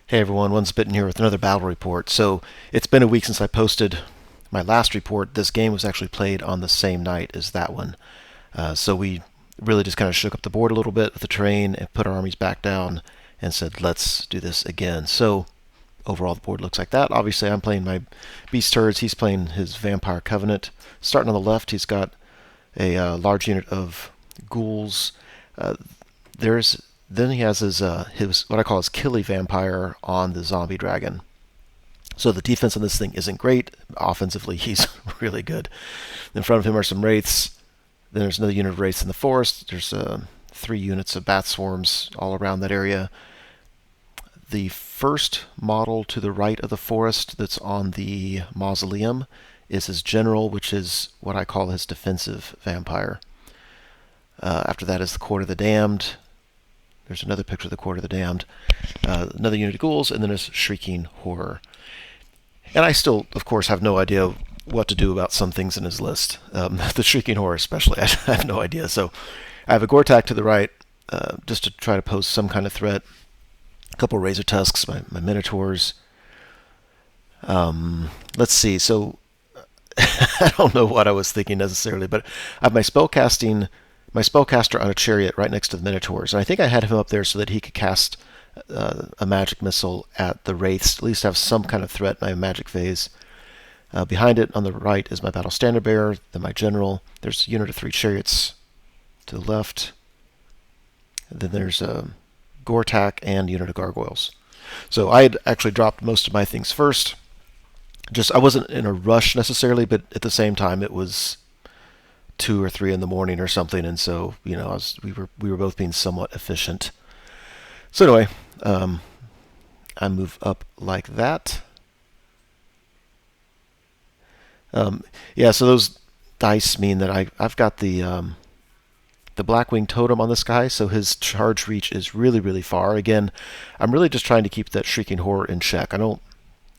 Hey everyone, One Spittin' here with another battle report. So it's been a week since I posted my last report. This game was actually played on the same night as that one. So we really just kind of shook up the board a little bit with the terrain and put our armies back down and said, let's do this again. So overall the board looks like that. Obviously I'm playing my Beast Turds. He's playing his Vampire Covenant. Starting on the left, he's got a large unit of ghouls. Then he has his what I call his killy vampire on the zombie dragon. So the defense on this thing isn't great. Offensively, he's really good. In front of him are some wraiths. Then there's another unit of wraiths in the forest. There's 3 units of bat swarms all around that area. The first model to the right of the forest that's on the mausoleum is his general, which is what I call his defensive vampire. After that is the Court of the Damned. There's another picture of the Court of the Damned. Another unit of ghouls, and then there's Shrieking Horror. And I still, of course, have no idea what to do about some things in his list. The Shrieking Horror especially, I have no idea. So I have a Gortach to the right, just to try to pose some kind of threat. A couple Razortusks, my Minotaurs. Let's see, so I don't know what I was thinking necessarily, but I have my spellcaster on a chariot right next to the Minotaurs. And I think I had him up there so that he could cast a magic missile at the wraiths, at least have some kind of threat in my magic phase. Behind it on the right is my battle standard bearer, then my general. There's a unit of 3 chariots to the left. And then there's a Gortach and a unit of gargoyles. So I had actually dropped most of my things first. I wasn't in a rush necessarily, but at the same time it was 2 or 3 in the morning or something, and so we were both being somewhat efficient. So anyway, I move up like that. Yeah, so those dice mean that I've got the Blackwing Totem on this guy, so his charge reach is really, really far. Again, I'm really just trying to keep that Shrieking Horror in check. I'm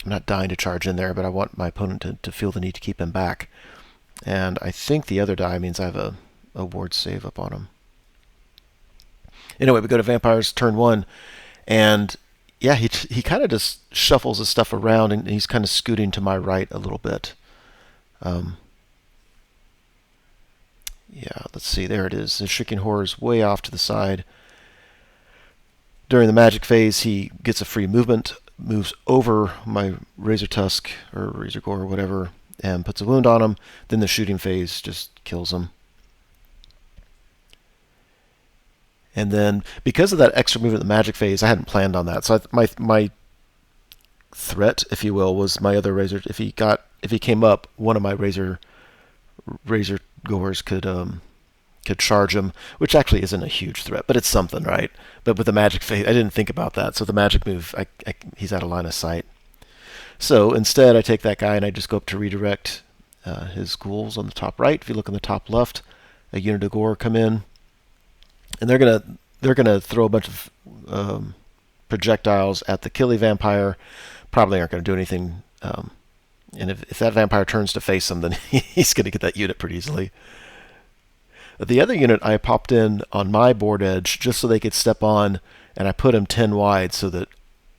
not dying to charge in there, but I want my opponent to feel the need to keep him back. And I think the other die means I have a ward save up on him. Anyway, we go to Vampires turn 1, and yeah, he kind of just shuffles his stuff around, and he's kind of scooting to my right a little bit. Yeah, let's see, there it is. The Shrieking Horror is way off to the side. During the magic phase, he gets a free movement, moves over my Razortusk or Razor Gore or whatever, and puts a wound on him. Then the shooting phase just kills him. And then, because of that extra movement in the magic phase, I hadn't planned on that. So my threat, if you will, was my other Razor. If he came up, one of my Razor Gores could charge him, which actually isn't a huge threat, but it's something, right? But with the magic phase, I didn't think about that. So the magic move, he's out of line of sight. So instead, I take that guy and I just go up to redirect his ghouls on the top right. If you look on the top left, a unit of gore come in, and they're gonna throw a bunch of projectiles at the killy vampire. Probably aren't going to do anything. And if that vampire turns to face him, then he's going to get that unit pretty easily. The other unit I popped in on my board edge just so they could step on, and I put him 10 wide so that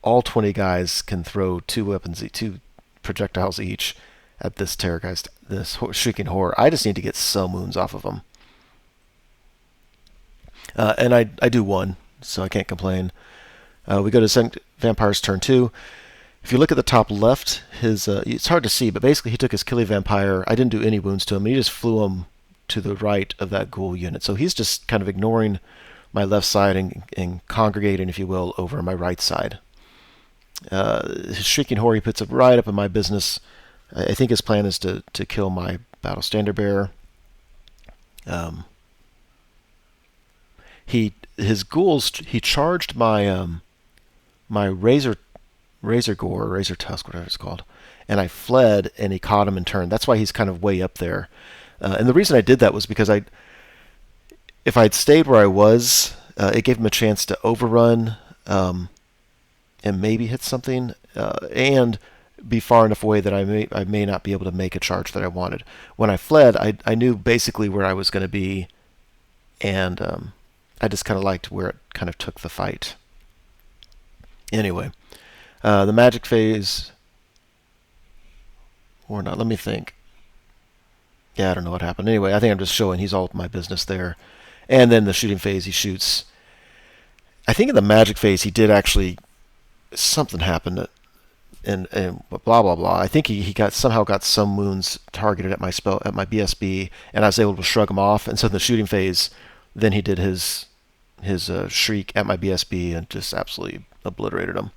all 20 guys can throw 2 projectiles each at this Terrorgeist, this Shrieking Horror. I just need to get some wounds off of them. And I do 1, so I can't complain. We go to Vampire's turn 2. If you look at the top left, it's hard to see, but basically he took his killy vampire. I didn't do any wounds to him. He just flew him to the right of that ghoul unit. So he's just kind of ignoring my left side and congregating, if you will, over my right side. His Shrieking Horror, he puts it right up in my business. I think his plan is to kill my battle standard bearer. His ghouls, he charged my my Razor Gore, Razor Tusk, whatever it's called, and I fled, and he caught him in turn. That's why he's kind of way up there. And the reason I did that was because if I'd stayed where I was, it gave him a chance to overrun and maybe hit something, and be far enough away that I may not be able to make a charge that I wanted. When I fled, I knew basically where I was going to be, and I just kind of liked where it kind of took the fight. Anyway, The magic phase, or not, let me think. Yeah, I don't know what happened. Anyway, I think I'm just showing he's all my business there. And then the shooting phase, he shoots. I think in the magic phase, he did actually, something happened, and blah blah blah. I think he somehow got some wounds targeted at my BSB, and I was able to shrug him off. And so in the shooting phase, then he did his shriek at my BSB and just absolutely obliterated him.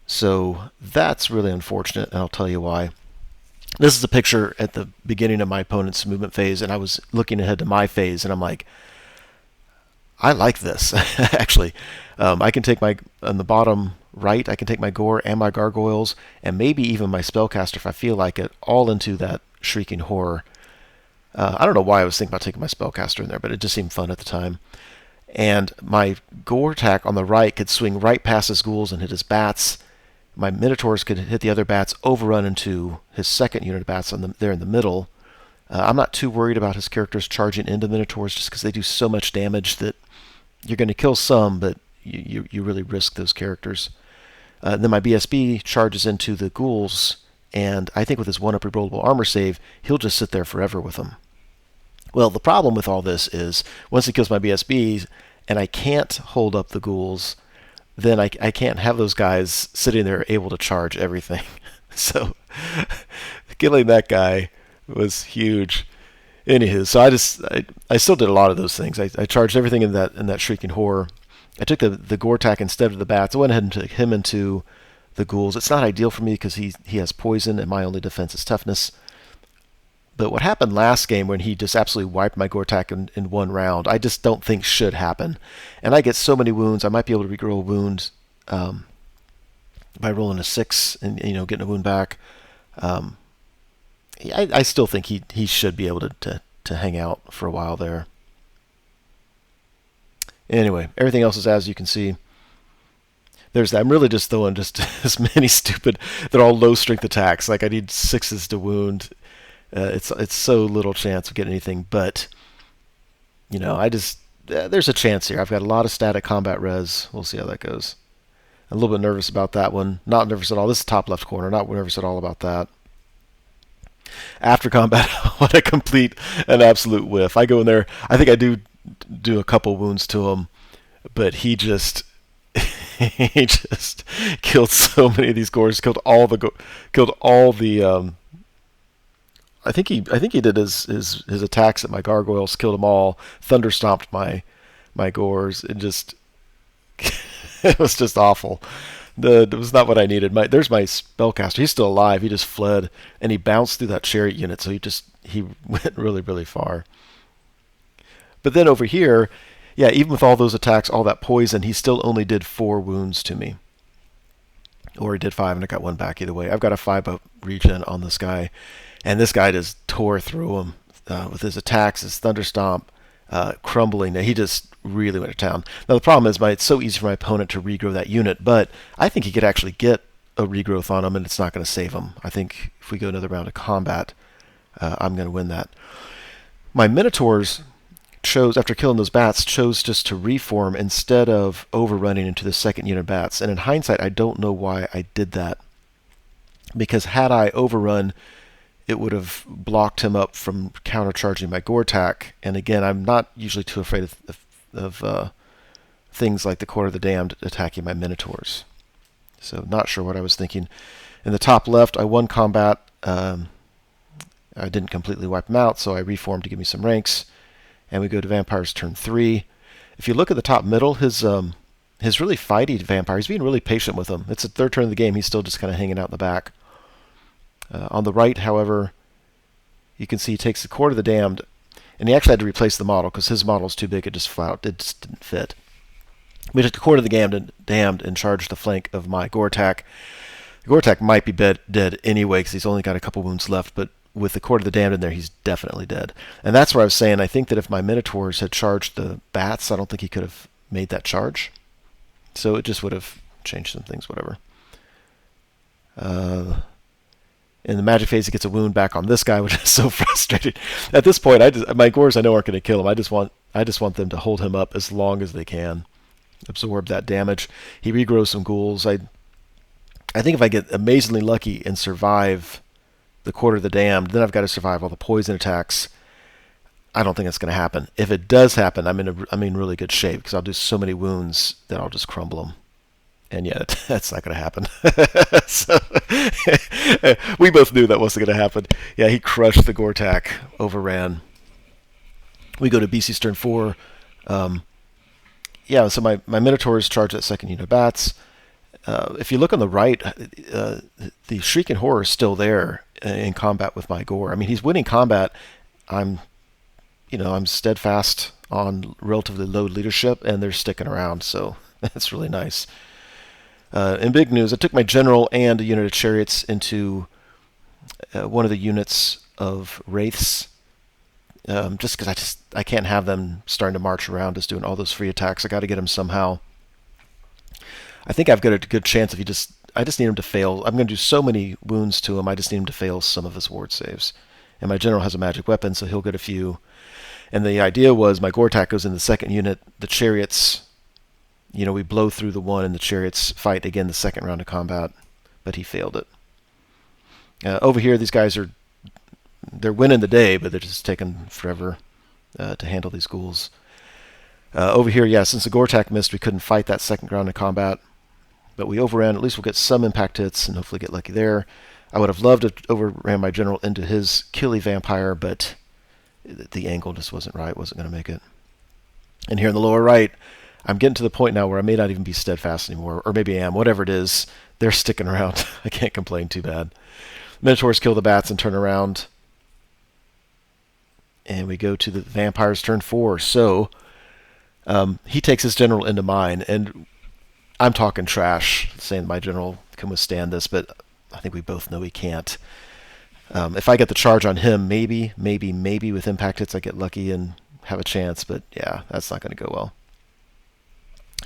So that's really unfortunate, and I'll tell you why. This is a picture at the beginning of my opponent's movement phase, and I was looking ahead to my phase, and I'm like, I like this, actually. I can take on the bottom right, I can take my Gore and my Gargoyles, and maybe even my Spellcaster, if I feel like it, all into that Shrieking Horror. I don't know why I was thinking about taking my Spellcaster in there, but it just seemed fun at the time. And my Gortach on the right could swing right past his ghouls and hit his bats. My Minotaurs could hit the other bats, overrun into his second unit of bats there in the middle. I'm not too worried about his characters charging into Minotaurs just because they do so much damage that you're going to kill some, but you really risk those characters. Then my BSB charges into the ghouls, and I think with his 1-up rerollable armor save, he'll just sit there forever with them. Well, the problem with all this is once he kills my BSBs and I can't hold up the ghouls, then I can't have those guys sitting there able to charge everything. So killing that guy was huge. Anywho, so I still did a lot of those things. I charged everything in that Shrieking Horror. I took the Gortach instead of the bats. I went ahead and took him into the ghouls. It's not ideal for me because he has poison and my only defense is toughness. But what happened last game when he just absolutely wiped my Gortach in one round, I just don't think should happen. And I get so many wounds, I might be able to regrow a wound by rolling a 6 and getting a wound back. I still think he should be able to hang out for a while there. Anyway, everything else is as you can see. There's that. I'm really just throwing just as many stupid, they're all low strength attacks. Like I need 6s to wound. It's so little chance of getting anything, but there's a chance here. I've got a lot of static combat res. We'll see how that goes. I'm a little bit nervous about that one. Not nervous at all. This is top left corner. Not nervous at all about that. After combat, I want to complete an absolute whiff. I go in there. I think I do a couple wounds to him, but he just killed so many of these gores. Killed all the. I think he did his attacks at my Gargoyles, killed them all, thunderstomped my gores, and just it was just awful. It was not what I needed. There's my Spellcaster. He's still alive. He just fled, and he bounced through that Chariot unit, so he went really, really far. But then over here, yeah, even with all those attacks, all that poison, he still only did 4 wounds to me. Or he did 5, and I got 1 back either way. I've got a 5-up regen on this guy. And this guy just tore through him with his attacks, his thunderstomp, crumbling. He just really went to town. Now the problem is, it's so easy for my opponent to regrow that unit, but I think he could actually get a regrowth on him, and it's not going to save him. I think if we go another round of combat, I'm going to win that. My Minotaurs chose, after killing those bats, chose just to reform instead of overrunning into the second unit of bats. And in hindsight, I don't know why I did that. Because had I overrun, it would have blocked him up from countercharging my Gortach. And again, I'm not usually too afraid of things like the Court of the Damned attacking my Minotaurs. So not sure what I was thinking. In the top left, I won combat. I didn't completely wipe him out, so I reformed to give me some ranks. And we go to Vampire's turn 3. If you look at the top middle, his really fighty Vampire, he's being really patient with him. It's the third turn of the game. He's still just kind of hanging out in the back. On the right, however, you can see he takes the Court of the Damned, and he actually had to replace the model because his model's too big. It just didn't fit. We took the Court of the Damned and charged the flank of my Gortach. The Gortach might be dead anyway because he's only got a couple wounds left, but with the Court of the Damned in there, he's definitely dead. And that's where I was saying, I think that if my Minotaurs had charged the bats, I don't think he could have made that charge. So it just would have changed some things, whatever. In the magic phase, he gets a wound back on this guy, which is so frustrating. At this point, my gores I know aren't going to kill him. I just want them to hold him up as long as they can, absorb that damage. He regrows some ghouls. I I think if I get amazingly lucky and survive the Quarter of the Damned, then I've got to survive all the poison attacks. I don't think it's going to happen. If it does happen, I'm in really good shape because I'll do so many wounds that I'll just crumble them. And yeah, that's not going to happen. So, we both knew that wasn't going to happen. Yeah, he crushed the Gortach, overran. We go to BC's turn 4. Yeah, so my Minotaurs charge that second unit of bats. If you look on the right, the Shrieking Horror is still there in combat with my Gore. I mean, he's winning combat. I'm steadfast on relatively low leadership, and they're sticking around, so that's really nice. In big news, I took my general and a unit of chariots into one of the units of wraiths, just because I can't have them starting to march around, just doing all those free attacks. I got to get them somehow. I think I've got a good chance if I just need him to fail. I'm going to do so many wounds to him. I just need him to fail some of his ward saves. And my general has a magic weapon, so he'll get a few. And the idea was my Gortach goes in the second unit. The chariots, we blow through the one, and the chariots fight again the second round of combat. But he failed it. Over here, these guys they're winning the day, but they're just taking forever to handle these ghouls. Over here, yeah, since the Gortach missed, we couldn't fight that second round of combat. But we overran. At least we'll get some impact hits and hopefully get lucky there. I would have loved to overran my general into his Killy Vampire, but the angle just wasn't right. Wasn't going to make it. And here in the lower right, I'm getting to the point now where I may not even be steadfast anymore, or maybe I am. Whatever it is, they're sticking around. I can't complain too bad. Minotaurs kill the bats and turn around. And we go to the vampires turn 4. So he takes his general into mine, and I'm talking trash, saying my general can withstand this, but I think we both know he can't. If I get the charge on him, maybe with impact hits I get lucky and have a chance, but yeah, that's not going to go well.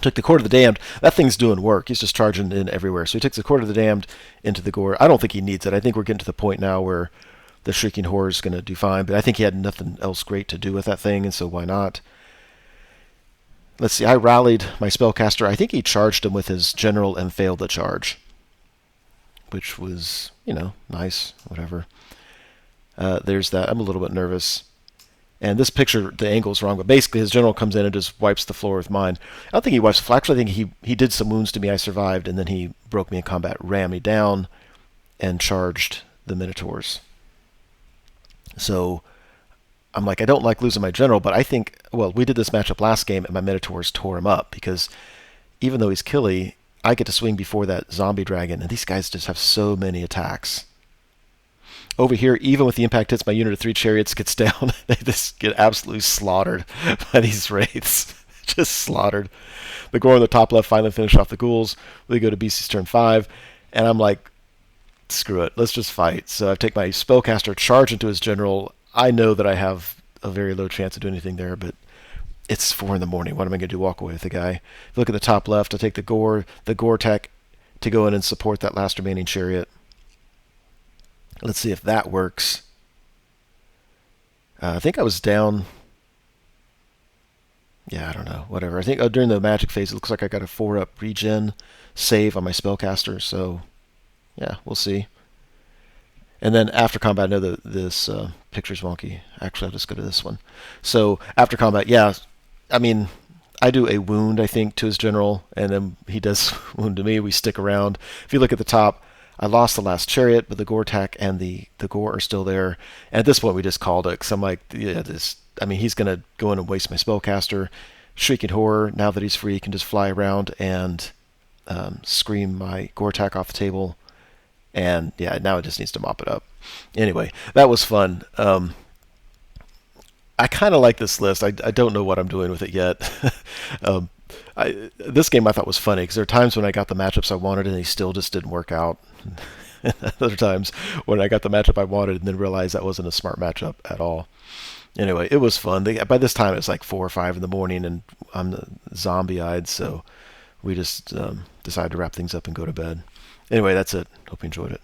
Took the Court of the Damned. That thing's doing work. He's just charging in everywhere. So he takes the Court of the Damned into the Gore. I don't think he needs it. I think we're getting to the point now where the Shrieking Horror is going to do fine, but I think he had nothing else great to do with that thing, and so why not? Let's see, I rallied my spellcaster. I think he charged him with his general and failed the charge, which was, nice, whatever. There's that. I'm a little bit nervous. And this picture, the angle's wrong, but basically his general comes in and just wipes the floor with mine. I don't think he wipes the floor. Actually, I think he did some wounds to me. I survived, and then he broke me in combat, ran me down, and charged the Minotaurs. So I'm like, I don't like losing my general, but I think, we did this matchup last game, and my Minotaurs tore him up, because even though he's killy, I get to swing before that zombie dragon, and these guys just have so many attacks. Over here, even with the impact hits, my unit of 3 chariots gets down. They just get absolutely slaughtered by these wraiths. Just slaughtered. The Gore on the top left finally finish off the ghouls. We go to BC's turn 5, and I'm like, screw it, let's just fight. So I take my spellcaster, charge into his general. I know that I have a very low chance of doing anything there, but it's 4 in the morning. What am I going to do? Walk away with the guy? If you look at the top left, I take the Gortach to go in and support that last remaining chariot. Let's see if that works. I think I was down. Yeah, I don't know. Whatever. I think during the magic phase, it looks like I got a 4-up regen save on my spellcaster. So, yeah, we'll see. And then after combat, I know that this picture's wonky. Actually, I'll just go to this one. So after combat, yeah, I mean, I do a wound, I think, to his general, and then he does wound to me. We stick around. If you look at the top, I lost the last chariot, but the Gortach and the Gore are still there. And at this point, we just called it, because I'm like, yeah, he's going to go in and waste my spellcaster. Shrieking Horror, now that he's free, can just fly around and scream my Gortach off the table. And yeah, now it just needs to mop it up. Anyway, that was fun. I kind of like this list. I don't know what I'm doing with it yet. This game I thought was funny, because there are times when I got the matchups I wanted and they still just didn't work out. Other times when I got the matchup I wanted and then realized that wasn't a smart matchup at all. Anyway, it was fun. By this time it's like 4 or 5 in the morning, and I'm zombie-eyed, so we just decided to wrap things up and go to bed. Anyway, that's it. Hope you enjoyed it.